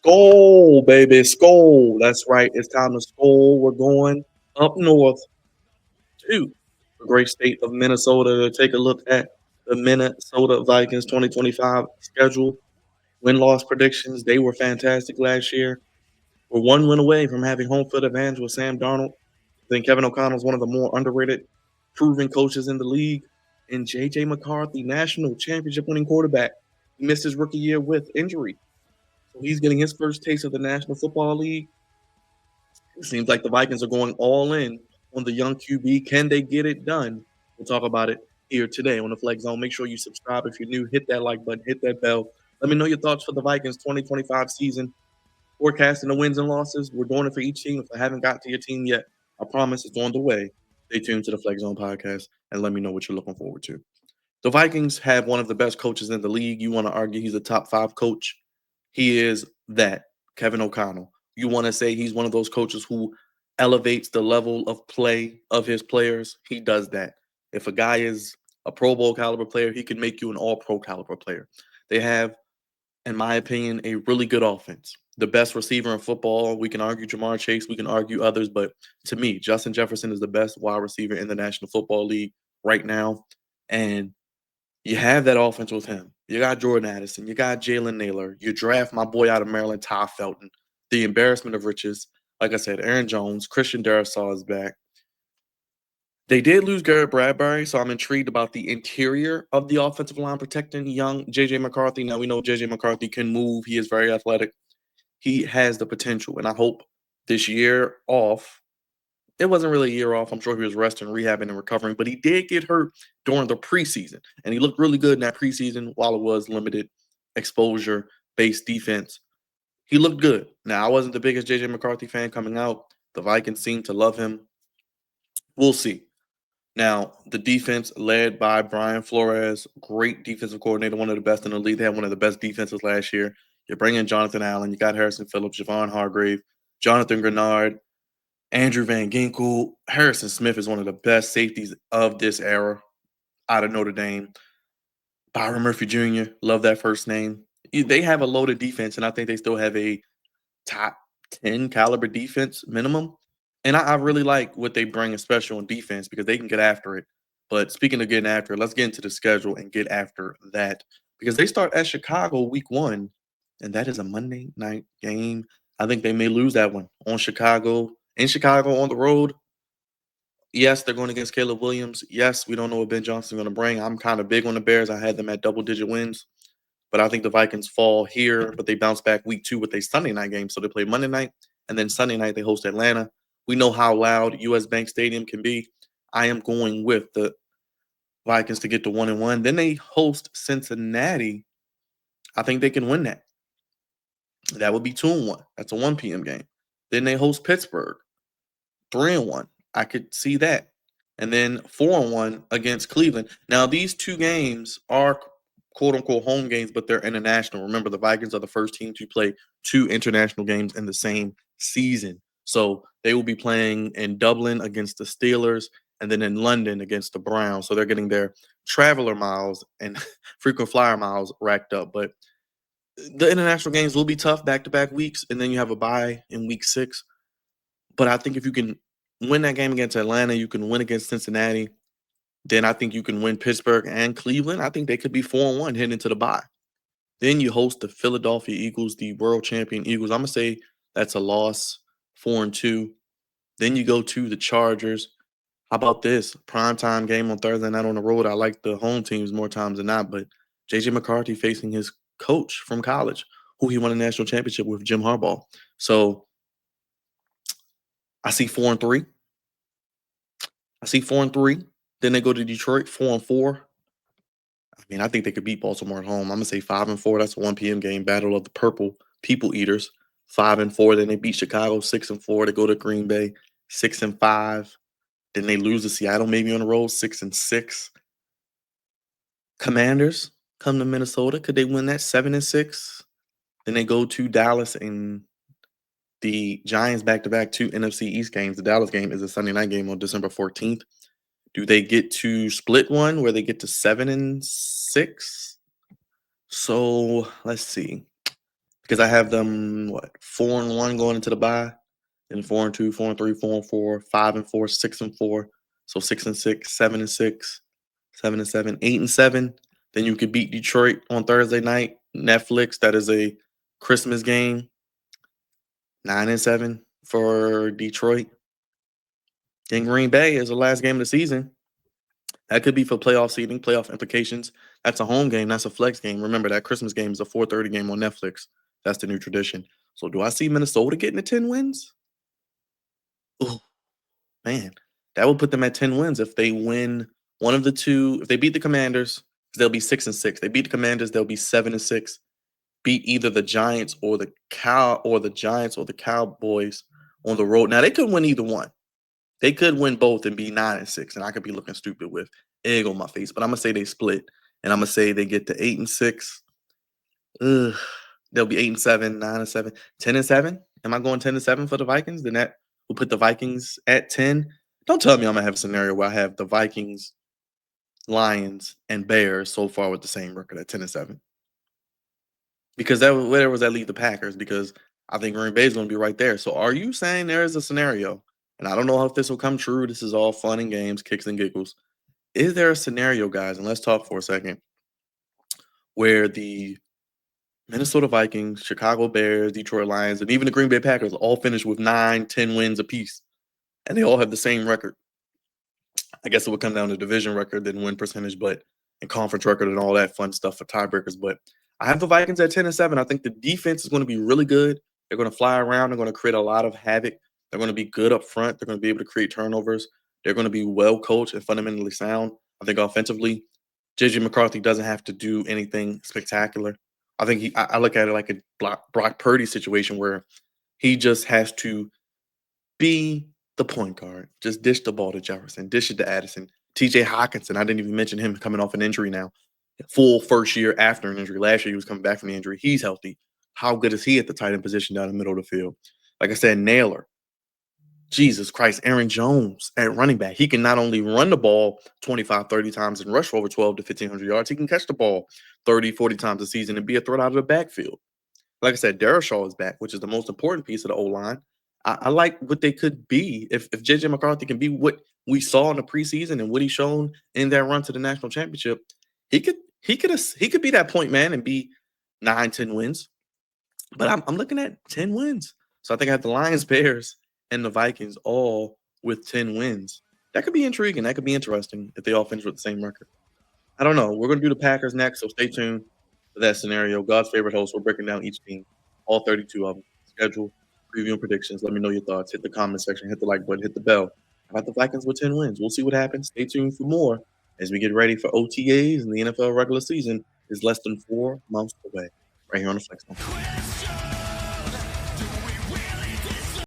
Skol, baby, skol. That's right. It's time to skol. We're going up north to the great state of Minnesota to take a look at the Minnesota Vikings 2025 schedule. Win-loss predictions. They were fantastic last year. We're one win away from having home field advantage with Sam Darnold. I think Kevin O'Connell is one of the more underrated, proven coaches in the league. And J.J. McCarthy, national championship winning quarterback, he missed his rookie year with injury. So he's getting his first taste of the National Football League. It seems like the Vikings are going all in on the young QB. Can they get it done? We'll talk about it here today on the Flex Zone. Make sure you subscribe if you're new. Hit that like button, hit that bell. Let me know your thoughts for the Vikings 2025 season. Forecasting the wins and losses. We're doing it for each team. If I haven't got to your team yet, I promise it's on the way. Stay tuned to the Flex Zone podcast and let me know what you're looking forward to. The Vikings have one of the best coaches in the league. You want to argue he's a top 5 coach? He is that, Kevin O'Connell. You want to say he's one of those coaches who elevates the level of play of his players? He does that. If a guy is a Pro Bowl caliber player, he can make you an all pro caliber player. They have, in my opinion, a really good offense. The best receiver in football. We can argue Jamar Chase, we can argue others, but to me, Justin Jefferson is the best wide receiver in the National Football League right now. And you have that offense with him. You got Jordan Addison. You got Jalen Naylor. You draft my boy out of Maryland, Ty Felton. The embarrassment of riches. Like I said, Aaron Jones, Christian Darrisaw is back. They did lose Garrett Bradbury, so I'm intrigued about the interior of the offensive line protecting young J.J. McCarthy. Now, we know J.J. McCarthy can move. He is very athletic. He has the potential, and I hope this year off, it wasn't really a year off. I'm sure he was resting, rehabbing, and recovering, but he did get hurt during the preseason, and he looked really good in that preseason while it was limited exposure based defense. He looked good. Now, I wasn't the biggest JJ McCarthy fan coming out. The Vikings seem to love him. We'll see. Now, the defense led by Brian Flores, great defensive coordinator, one of the best in the league. They had one of the best defenses last year. You're bringing Jonathan Allen. You got Harrison Phillips, Javon Hargrave, Jonathan Grenard, Andrew Van Ginkel. Harrison Smith is one of the best safeties of this era out of Notre Dame. Byron Murphy Jr., love that first name. They have a loaded defense, and I think they still have a top 10 caliber defense minimum. And I really like what they bring, especially on defense, because they can get after it. But speaking of getting after it, let's get into the schedule and get after that. Because they start at Chicago week 1, and that is a Monday night game. I think they may lose that one on Chicago, in Chicago on the road. Yes, they're going against Caleb Williams. Yes, we don't know what Ben Johnson's going to bring. I'm kind of big on the Bears. I had them at double-digit wins. But I think the Vikings fall here, but they bounce back week 2 with a Sunday night game. So they play Monday night, and then Sunday night they host Atlanta. We know how loud US Bank Stadium can be. I am going with the Vikings to get to 1-1. Then they host Cincinnati. I think they can win that. That would be 2-1. That's a 1 p.m. game. Then they host Pittsburgh. 3-1. I could see that. And then 4-1 against Cleveland. Now, these 2 games are quote unquote home games, but they're international. Remember, the Vikings are the first team to play 2 international games in the same season. So they will be playing in Dublin against the Steelers and then in London against the Browns. So they're getting their traveler miles and frequent flyer miles racked up. But the international games will be tough back to back weeks. And then you have a bye in week 6. But I think if you can win that game against Atlanta, you can win against Cincinnati. Then I think you can win Pittsburgh and Cleveland. I think they could be 4-1 heading into the bye. Then you host the Philadelphia Eagles, the world champion Eagles. I'm gonna say that's a loss, 4-2. Then you go to the Chargers. How about this primetime game on Thursday night on the road? I like the home teams more times than not, but JJ McCarthy facing his coach from college, who he won a national championship with, Jim Harbaugh. So I see 4-3. I see 4-3. Then they go to Detroit, 4-4. I mean, I think they could beat Baltimore at home. I'm gonna say 5-4. That's a 1 p.m. game. Battle of the Purple People Eaters. 5-4. Then they beat Chicago 6-4. They go to Green Bay 6-5. Then they lose to Seattle maybe on the road 6-6. Commanders come to Minnesota. Could they win that 7-6? Then they go to Dallas and the Giants back to back 2 NFC East games. The Dallas game is a Sunday night game on December 14th. Do they get to split one where they get to 7-6? So let's see. because I have them what 4-1 going into the bye, and 4-2, 4-3, 4-4, 5-4, 6-4. So 6-6, 7-6, 7-7, 8-7. Then you could beat Detroit on Thursday night. Netflix, that is a Christmas game. 9-7 for Detroit. Then Green Bay is the last game of the season. That could be for playoff seeding, playoff implications. That's a home game. That's a flex game. Remember that Christmas game is a 4:30 game on Netflix. That's the new tradition. So do I see Minnesota getting to 10 wins? Oh man, that would put them at 10 wins if they win one of the two. If they beat the Commanders, they'll be 6-6. They beat the Commanders, they'll be 7-6. Beat either the Giants or the Giants or the Cowboys on the road. Now they could win either one. They could win both and be 9-6, and I could be looking stupid with egg on my face. But I'm gonna say they split, and I'm gonna say they get to 8-6. Ugh, they'll be 8-7, 9-7, 10-7. Am I going 10-7 for the Vikings? Then that will put the Vikings at 10. Don't tell me I'm gonna have a scenario where I have the Vikings, Lions, and Bears so far with the same record at 10-7. Because where was that leave the Packers? Because I think Green Bay is going to be right there. So are you saying there is a scenario, and I don't know if this will come true. This is all fun and games, kicks and giggles. Is there a scenario, guys, and let's talk for a second, where the Minnesota Vikings, Chicago Bears, Detroit Lions, and even the Green Bay Packers all finish with 9, 10 wins apiece, and they all have the same record? I guess it would come down to division record, then win percentage, but and conference record and all that fun stuff for tiebreakers. But I have the Vikings at 10-7. I think the defense is going to be really good. They're going to fly around. They're going to create a lot of havoc. They're going to be good up front. They're going to be able to create turnovers. They're going to be well coached and fundamentally sound. I think offensively, JJ McCarthy doesn't have to do anything spectacular. I think I look at it like a Brock Purdy situation where he just has to be the point guard. Just dish the ball to Jefferson, dish it to Addison. TJ Hawkinson, I didn't even mention him coming off an injury now. Full first year after an injury. Last year he was coming back from the injury. He's healthy. How good is he at the tight end position down the middle of the field? Like I said, Naylor. Jesus Christ, Aaron Jones at running back. He can not only run the ball 25, 30 times and rush for over 12 to 1,500 yards, he can catch the ball 30, 40 times a season and be a threat out of the backfield. Like I said, Darashaw is back, which is the most important piece of the O-line. I like what they could be if JJ McCarthy can be what we saw in the preseason and what he's shown in that run to the national championship. He could be that point man and be 9, 10 wins. But I'm looking at 10 wins. So I think I have the Lions, Bears, and the Vikings all with 10 wins. That could be intriguing. That could be interesting if they all finish with the same record. I don't know. We're going to do the Packers next, so stay tuned for that scenario. God's favorite host. We're breaking down each team, all 32 of them, schedule, preview, and predictions. Let me know your thoughts. Hit the comment section, hit the like button, hit the bell. About the Vikings with 10 wins. We'll see what happens. Stay tuned for more as we get ready for OTAs and the NFL regular season is less than 4 months away. Right here on the Flex.